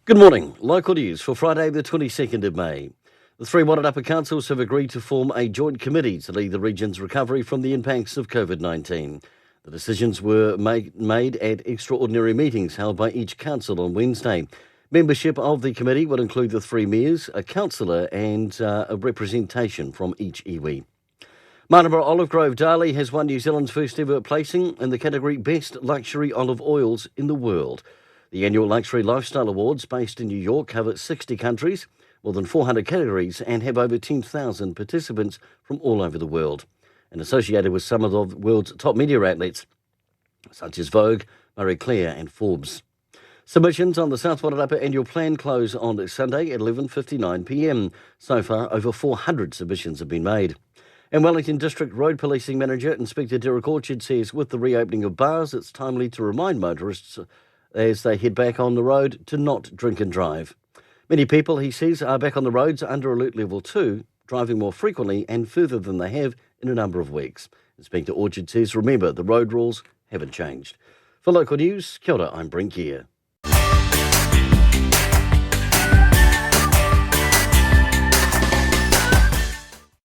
Good morning. Local news for Friday the 22nd of May. The three Wairarapa councils have agreed to form a joint committee to lead the region's recovery from the impacts of COVID-19. The decisions were made at extraordinary meetings held by each council on Wednesday. Membership of the committee will include the three mayors, a councillor and a representation from each iwi. Marlborough Olive Grove Darley has won New Zealand's first ever placing in the category Best Luxury Olive Oils in the World. The annual Luxury Lifestyle Awards, based in New York, cover 60 countries, more than 400 categories, and have over 10,000 participants from all over the world. And associated with some of the world's top media outlets, such as Vogue, Marie Claire and Forbes. Submissions on the South Wairarapa annual plan close on Sunday at 11:59pm. So far, over 400 submissions have been made. And Wellington District Road Policing Manager Inspector Derek Orchard says with the reopening of bars, it's timely to remind motorists as they head back on the road to not drink and drive. Many people, he says, are back on the roads under Alert Level 2, driving more frequently and further than they have in a number of weeks. Inspector Orchard says, remember, the road rules haven't changed. For local news, kia ora, I'm Brent Gare.